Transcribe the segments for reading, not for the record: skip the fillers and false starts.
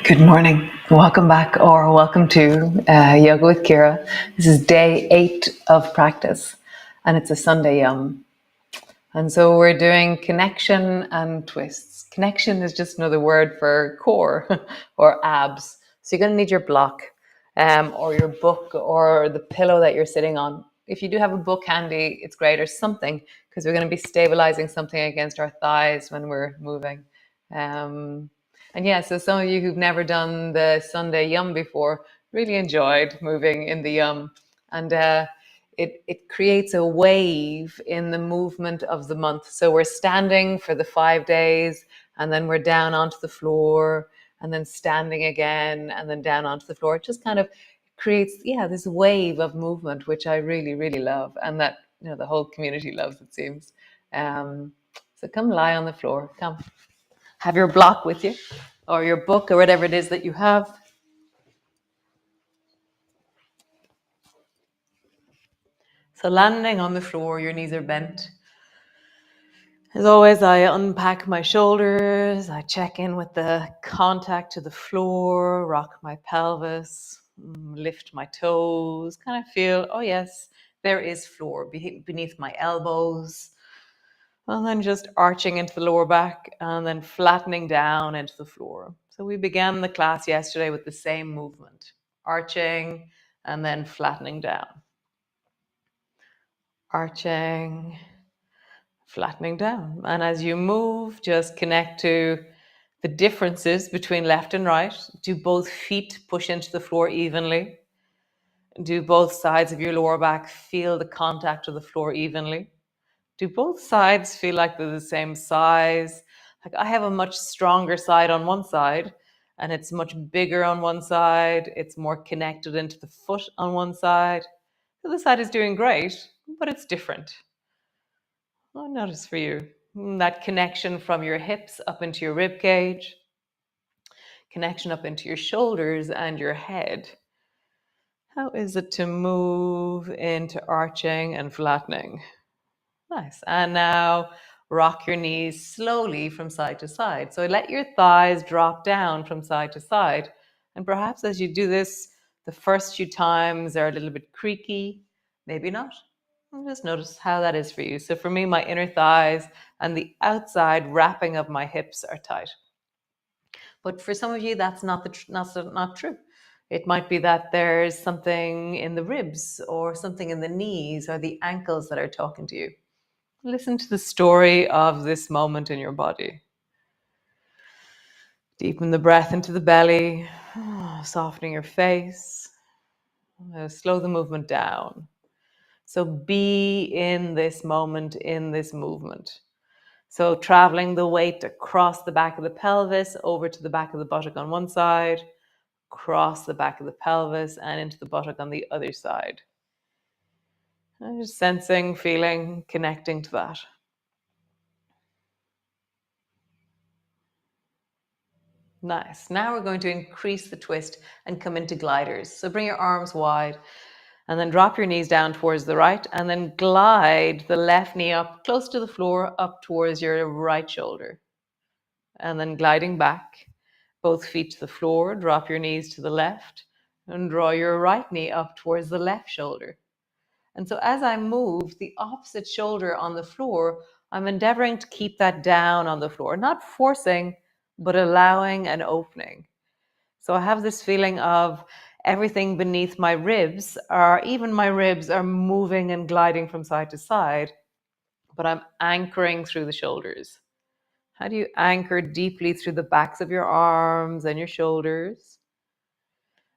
Good morning. Welcome back, or welcome to Yoga with Ciara. This is day 8 of practice, and it's a Sunday yum. And so we're doing connection and twists. Connection is just another word for core or abs. So you're going to need your block or your book or the pillow that you're sitting on. If you do have a book handy, it's great, or something, because we're going to be stabilizing something against our thighs when we're moving. And yeah, so some of you who've never done the Sunday yum before really enjoyed moving in the yum. And it creates a wave in the movement of the month. So we're standing for the 5 days, and then we're down onto the floor, and then standing again, and then down onto the floor. It just kind of creates, this wave of movement, which I really, really love, and that the whole community loves, it seems. So come lie on the floor. Come. Have your block with you, or your book, or whatever it is that you have. So landing on the floor, your knees are bent. As always, I unpack my shoulders, I check in with the contact to the floor, rock my pelvis, lift my toes, kind of feel, oh yes, there is floor beneath my elbows. And then just arching into the lower back and then flattening down into the floor. So we began the class yesterday with the same movement, arching and then flattening down. Arching, flattening down. And as you move, just connect to the differences between left and right. Do both feet push into the floor evenly? Do both sides of your lower back feel the contact of the floor evenly? Do both sides feel like they're the same size? Like I have a much stronger side on one side, and it's much bigger on one side. It's more connected into the foot on one side. The other side is doing great, but it's different. Well, notice for you that connection from your hips up into your rib cage, connection up into your shoulders and your head. How is it to move into arching and flattening? Nice. And now rock your knees slowly from side to side. So let your thighs drop down from side to side. And perhaps as you do this, the first few times are a little bit creaky, maybe not. Just notice how that is for you. So for me, my inner thighs and the outside wrapping of my hips are tight. But for some of you, that's not true. It might be that there's something in the ribs or something in the knees or the ankles that are talking to you. Listen to the story of this moment in your body. Deepen the breath into the belly, softening your face. Slow the movement down. So be in this moment, in this movement. So traveling the weight across the back of the pelvis, over to the back of the buttock on one side, across the back of the pelvis and into the buttock on the other side. And just sensing, feeling, connecting to that. Nice. Now we're going to increase the twist and come into gliders. So bring your arms wide and then drop your knees down towards the right and then glide the left knee up close to the floor, up towards your right shoulder. And then gliding back, both feet to the floor, drop your knees to the left and draw your right knee up towards the left shoulder. And so as I move the opposite shoulder on the floor, I'm endeavoring to keep that down on the floor, not forcing, but allowing and opening. So I have this feeling of everything beneath my ribs, or even my ribs, are moving and gliding from side to side, but I'm anchoring through the shoulders. How do you anchor deeply through the backs of your arms and your shoulders?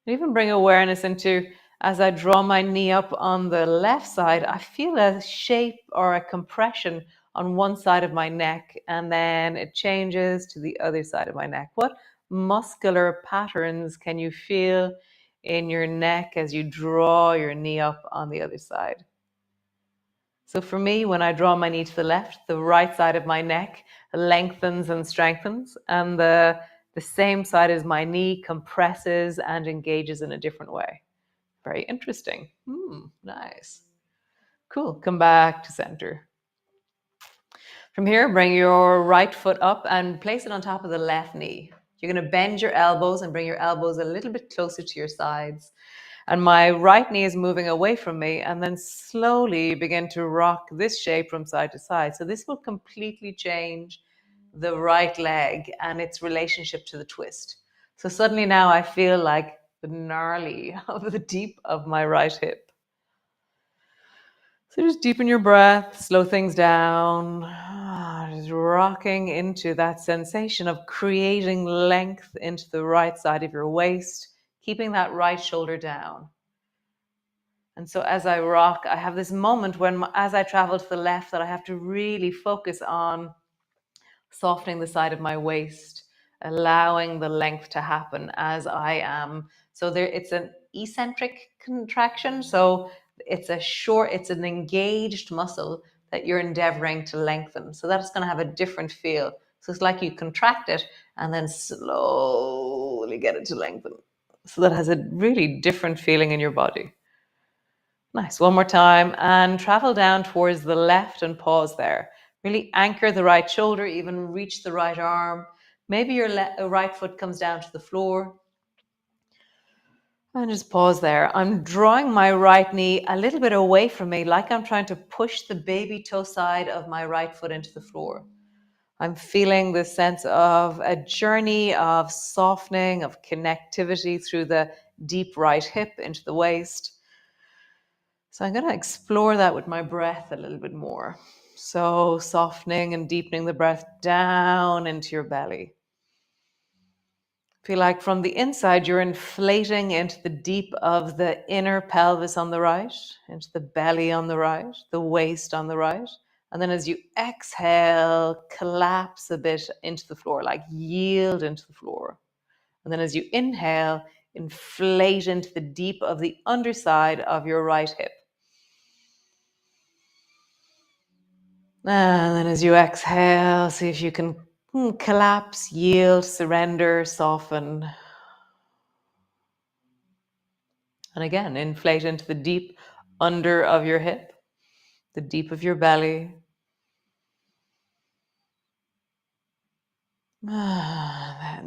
And even bring awareness into, as I draw my knee up on the left side, I feel a shape or a compression on one side of my neck, and then it changes to the other side of my neck. What muscular patterns can you feel in your neck as you draw your knee up on the other side? So for me, when I draw my knee to the left, the right side of my neck lengthens and strengthens, and the same side as my knee compresses and engages in a different way. Very interesting. Nice. Cool. Come back to center. From here, bring your right foot up and place it on top of the left knee. You're going to bend your elbows and bring your elbows a little bit closer to your sides. And my right knee is moving away from me, and then slowly begin to rock this shape from side to side. So this will completely change the right leg and its relationship to the twist. So suddenly now I feel like the gnarly of the deep of my right hip. So just deepen your breath, slow things down, just rocking into that sensation of creating length into the right side of your waist, keeping that right shoulder down. And so as I rock, I have this moment when, as I travel to the left, that I have to really focus on softening the side of my waist, allowing the length to happen as I am. So there, it's an eccentric contraction. So it's an engaged muscle that you're endeavoring to lengthen. So that's going to have a different feel. So it's like you contract it and then slowly get it to lengthen. So that has a really different feeling in your body. Nice. One more time and travel down towards the left and pause there. Really anchor the right shoulder, even reach the right arm. Maybe your right foot comes down to the floor. And just pause there. I'm drawing my right knee a little bit away from me, like I'm trying to push the baby toe side of my right foot into the floor. I'm feeling this sense of a journey of softening, of connectivity through the deep right hip into the waist. So I'm going to explore that with my breath a little bit more. So softening and deepening the breath down into your belly. Feel like from the inside, you're inflating into the deep of the inner pelvis on the right, into the belly on the right, the waist on the right. And then as you exhale, collapse a bit into the floor, like yield into the floor. And then as you inhale, inflate into the deep of the underside of your right hip. And then as you exhale, see if you can collapse, yield, surrender, soften. And again, inflate into the deep under of your hip, the deep of your belly.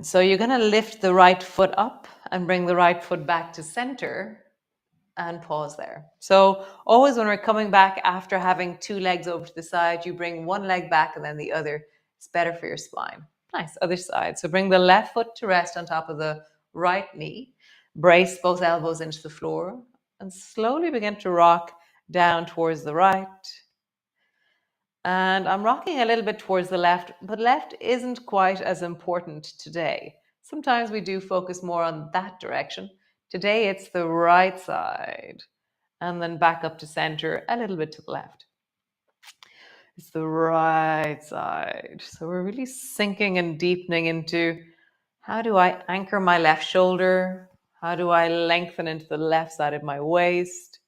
So you're going to lift the right foot up and bring the right foot back to center and pause there. So always when we're coming back after having two legs over to the side, you bring one leg back and then the other. It's better for your spine. Nice. Other side. So bring the left foot to rest on top of the right knee. Brace both elbows into the floor and slowly begin to rock down towards the right. And I'm rocking a little bit towards the left, but left isn't quite as important today. Sometimes we do focus more on that direction. Today it's the right side and then back up to center, a little bit to the left. It's the right side. So we're really sinking and deepening into how do I anchor my left shoulder? How do I lengthen into the left side of my waist?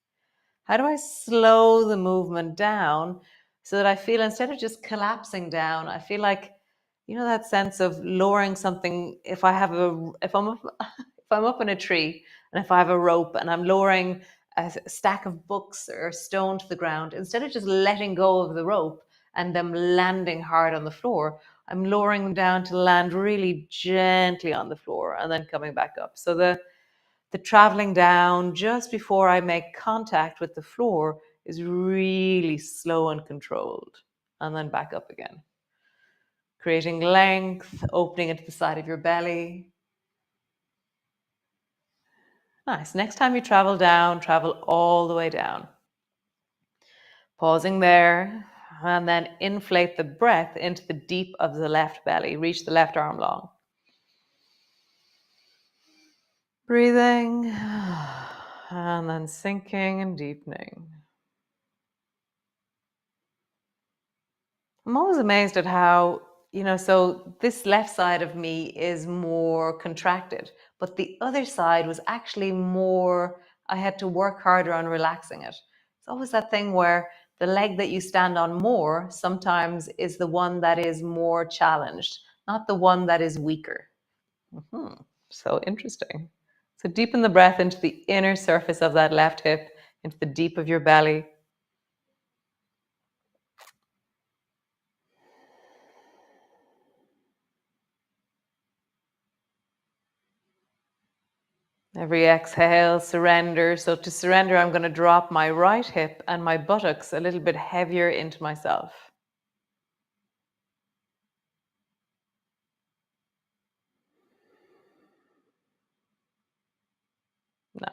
How do I slow the movement down so that I feel instead of just collapsing down, I feel like, that sense of lowering something. If I'm up in a tree and if I have a rope and I'm lowering a stack of books or stone to the ground, instead of just letting go of the rope and them landing hard on the floor, I'm lowering them down to land really gently on the floor and then coming back up. So the traveling down just before I make contact with the floor is really slow and controlled. And then back up again. Creating length, opening into the side of your belly. Nice. Next time you travel down, travel all the way down. Pausing there, and then inflate the breath into the deep of the left belly. Reach the left arm long. Breathing, and then sinking and deepening. I'm always amazed at how, so this left side of me is more contracted, but the other side was actually more, I had to work harder on relaxing it. It's always that thing where the leg that you stand on more sometimes is the one that is more challenged, not the one that is weaker. So interesting. So deepen the breath into the inner surface of that left hip, into the deep of your belly. Every exhale, surrender. So to surrender, I'm going to drop my right hip and my buttocks a little bit heavier into myself.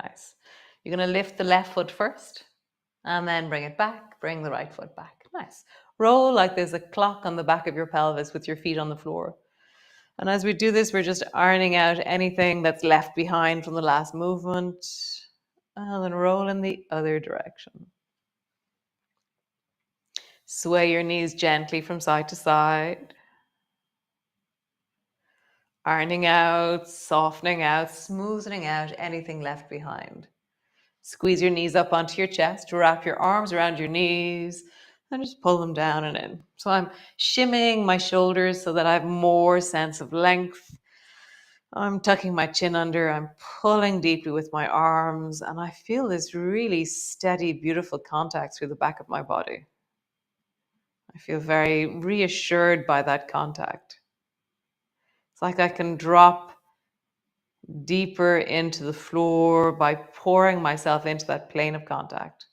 Nice. You're going to lift the left foot first and then bring it back. Bring the right foot back. Nice. Roll like there's a clock on the back of your pelvis with your feet on the floor. And as we do this, we're just ironing out anything that's left behind from the last movement. And then roll in the other direction. Sway your knees gently from side to side. Ironing out, softening out, smoothing out anything left behind. Squeeze your knees up onto your chest, wrap your arms around your knees, and just pull them down and in. So I'm shimmying my shoulders so that I have more sense of length. I'm tucking my chin under, I'm pulling deeply with my arms, and I feel this really steady, beautiful contact through the back of my body. I feel very reassured by that contact. It's like I can drop deeper into the floor by pouring myself into that plane of contact.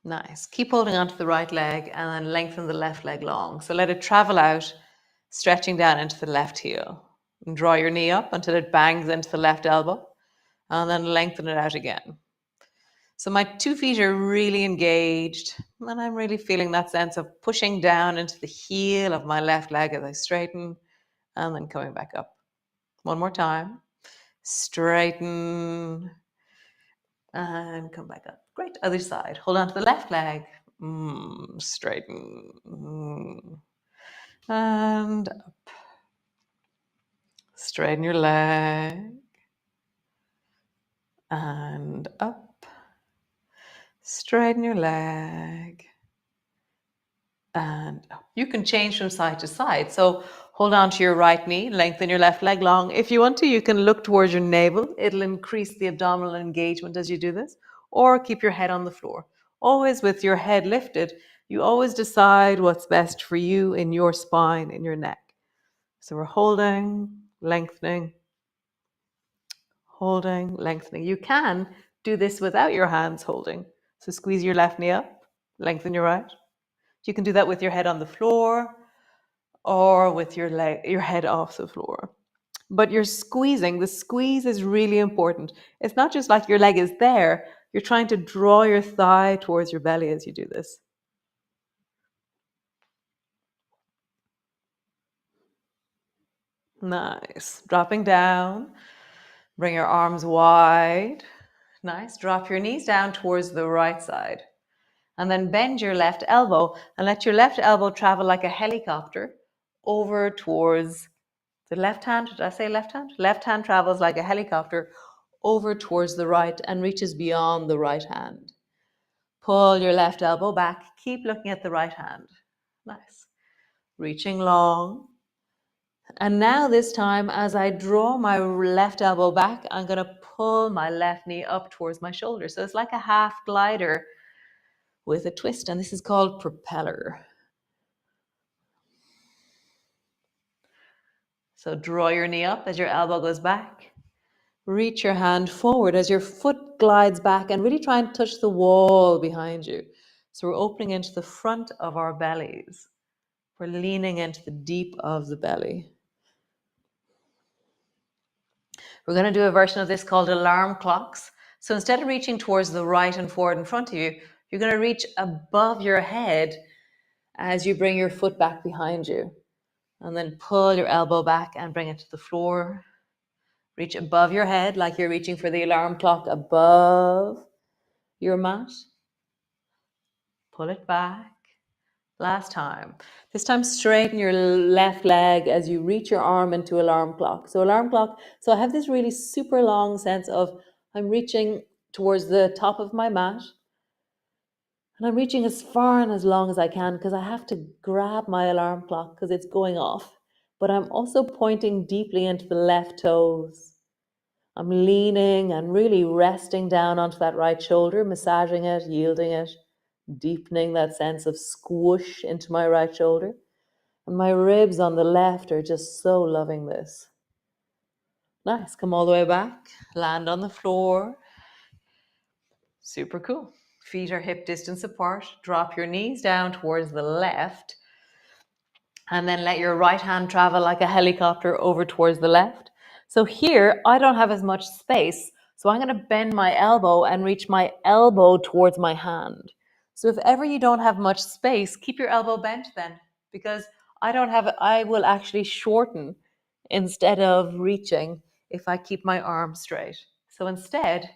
Nice. Keep holding onto the right leg and then lengthen the left leg long. So let it travel out, stretching down into the left heel. And draw your knee up until it bangs into the left elbow, and then lengthen it out again. So my 2 feet are really engaged, and I'm really feeling that sense of pushing down into the heel of my left leg as I straighten, and then coming back up. One more time. Straighten, and come back up. Great. Other side. Hold on to the left leg. Straighten. And up. Straighten your leg. And up. Straighten your leg. And up. You can change from side to side. So hold on to your right knee, lengthen your left leg long. If you want to, you can look towards your navel. It'll increase the abdominal engagement as you do this. Or keep your head on the floor. Always with your head lifted, you always decide what's best for you in your spine, in your neck. So we're holding, lengthening, holding, lengthening. You can do this without your hands holding. So squeeze your left knee up, lengthen your right. You can do that with your head on the floor or with your head off the floor. But you're squeezing. The squeeze is really important. It's not just like your leg is there. You're trying to draw your thigh towards your belly as you do this. Nice. Dropping down. Bring your arms wide. Nice. Drop your knees down towards the right side. And then bend your left elbow and let your left elbow travel like a helicopter over towards the left hand. Did I say left hand? Left hand travels like a helicopter over towards the right and reaches beyond the right hand. Pull your left elbow back. Keep looking at the right hand. Nice. Reaching long. And now this time, as I draw my left elbow back, I'm going to pull my left knee up towards my shoulder. So it's like a half glider with a twist, and this is called propeller. So draw your knee up as your elbow goes back. Reach your hand forward as your foot glides back and really try and touch the wall behind you. So we're opening into the front of our bellies. We're leaning into the deep of the belly. We're going to do a version of this called alarm clocks. So instead of reaching towards the right and forward in front of you, you're going to reach above your head as you bring your foot back behind you. And then pull your elbow back and bring it to the floor. Reach above your head like you're reaching for the alarm clock above your mat. Pull it back. Last time. This time straighten your left leg as you reach your arm into alarm clock. So alarm clock. So I have this really super long sense of I'm reaching towards the top of my mat. And I'm reaching as far and as long as I can because I have to grab my alarm clock because it's going off. But I'm also pointing deeply into the left toes. I'm leaning and really resting down onto that right shoulder, massaging it, yielding it, deepening that sense of squish into my right shoulder. And my ribs on the left are just so loving this. Nice. Come all the way back. Land on the floor. Super cool. Feet are hip distance apart. Drop your knees down towards the left. And then let your right hand travel like a helicopter over towards the left. So here, I don't have as much space. So I'm going to bend my elbow and reach my elbow towards my hand. So if ever you don't have much space, keep your elbow bent then, because I will actually shorten instead of reaching if I keep my arm straight. So instead,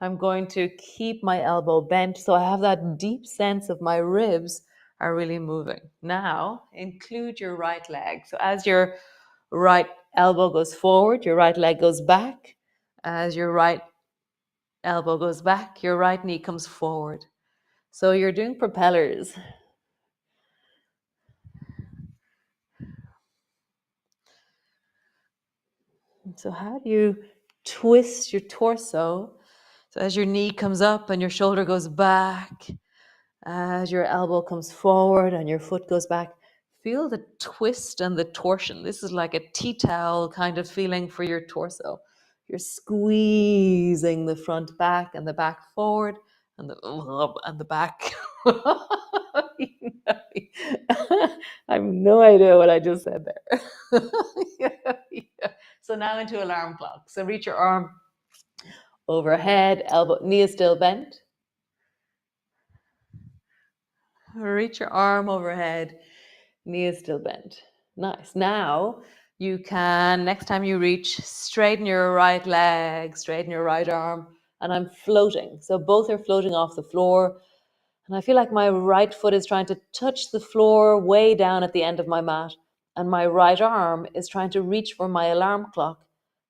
I'm going to keep my elbow bent so I have that deep sense of my ribs are really moving. Now, include your right leg. So as your right elbow goes forward, your right leg goes back. As your right elbow goes back, your right knee comes forward. So you're doing propellers. So how do you twist your torso? So as your knee comes up and your shoulder goes back, as your elbow comes forward and your foot goes back, feel the twist and the torsion. This is like a tea towel kind of feeling for your torso. You're squeezing the front back and the back forward and the back. I have no idea what I just said there. Yeah. So now into alarm clock. So reach your arm overhead, elbow, knee is still bent. Reach your arm overhead, knee is still bent. Nice. Now you can, next time you reach, straighten your right leg, straighten your right arm, and I'm floating. So both are floating off the floor. And I feel like my right foot is trying to touch the floor way down at the end of my mat. And my right arm is trying to reach for my alarm clock.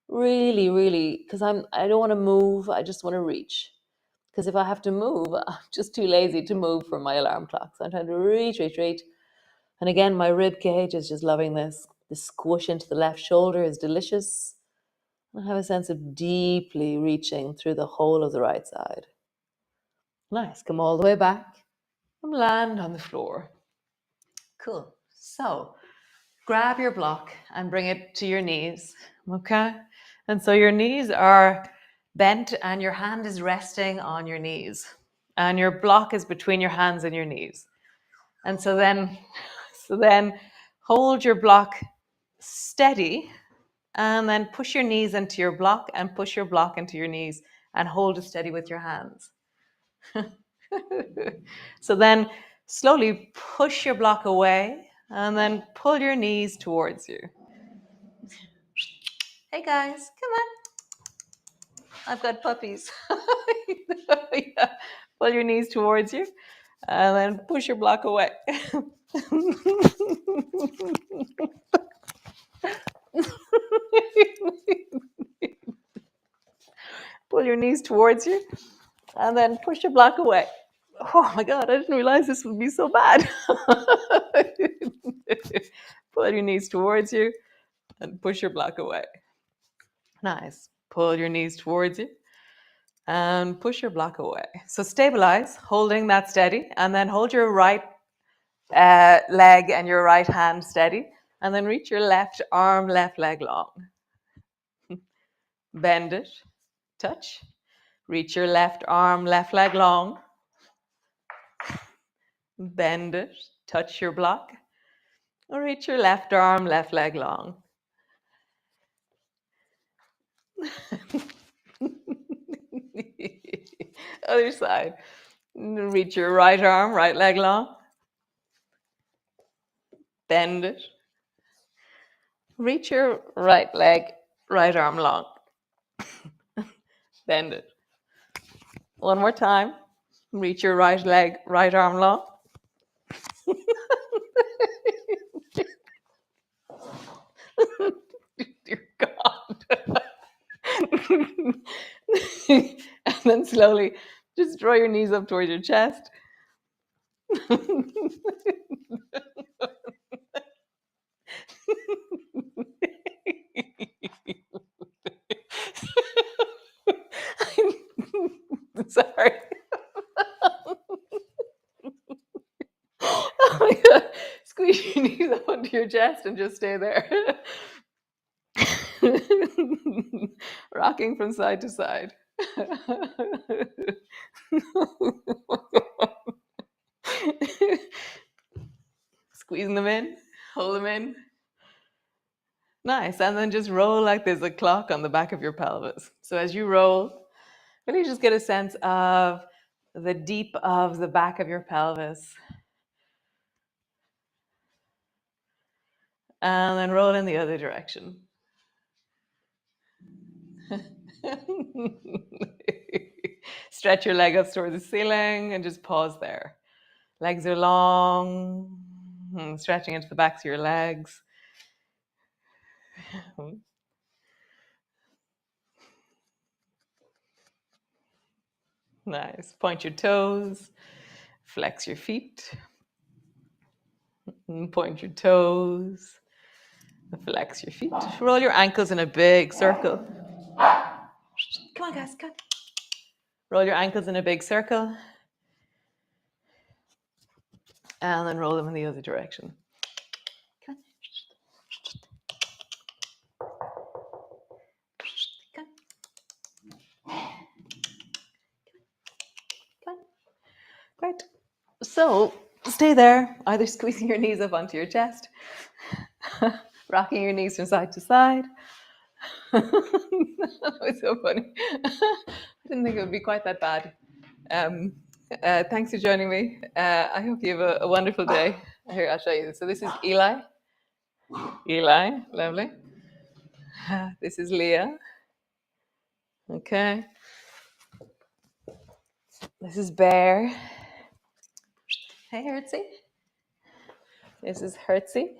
Really, really, because I don't want to move, I just want to reach. Because if I have to move, I'm just too lazy to move for my alarm clock. So I'm trying to reach. And again, my rib cage is just loving this. The squish into the left shoulder is delicious. I have a sense of deeply reaching through the whole of the right side. Nice. Come all the way back and land on the floor. Cool. So grab your block and bring it to your knees. Okay? And so your knees are bent and your hand is resting on your knees. And your block is between your hands and your knees. And so then hold your block steady and then push your knees into your block and push your block into your knees and hold it steady with your hands. So then slowly push your block away and then pull your knees towards you. Hey guys, come on. I've got puppies. Yeah. Pull your knees towards you and then push your block away. Pull your knees towards you and then push your block away. Oh my God, I didn't realize this would be so bad. Pull your knees towards you and push your block away. Nice. Pull your knees towards you and push your block away. So stabilize, holding that steady, and then hold your right leg and your right hand steady, and then reach your left arm, left leg long. Bend it, touch. Reach your left arm, left leg long. Bend it, touch your block. Reach your left arm, left leg long. Other side. Reach your right arm, right leg long. Bend it. Reach your right leg, right arm long. Bend it. One more time. Reach your right leg, right arm long. Dear God. And then slowly just draw your knees up towards your chest. Sorry. your knees up onto your chest and just stay there. Rocking from side to side. Squeezing them in, hold them in. Nice. And then just roll like there's a clock on the back of your pelvis. So as you roll, really just get a sense of the deep of the back of your pelvis. And then roll in the other direction. Stretch your leg up towards the ceiling and just pause there. Legs are long, stretching into the backs of your legs. Nice. Point your toes, flex your feet, point your toes, flex your feet. Roll your ankles in a big circle. Come on, guys, come. Roll your ankles in a big circle. And then roll them in the other direction. Come on. Great. So stay there, either squeezing your knees up onto your chest, rocking your knees from side to side. That was so funny. I didn't think it would be quite that bad. Thanks for joining me. I hope you have a wonderful day. Here, I'll show you. So this is Eli. Eli, lovely. This is Leah. Okay. This is Bear. Hey, Hertzie. This is Hertzie.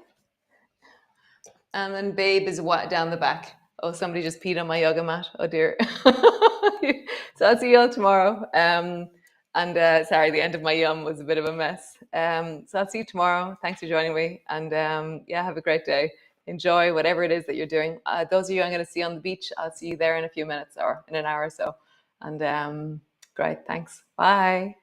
And then Babe is what down the back. Oh, somebody just peed on my yoga mat. Oh dear. So I'll see you all tomorrow. And sorry, the end of my yum was a bit of a mess. So I'll see you tomorrow. Thanks for joining me. And yeah, have a great day. Enjoy whatever it is that you're doing. Those of you I'm going to see on the beach, I'll see you there in a few minutes or in an hour or so. And great. Thanks. Bye.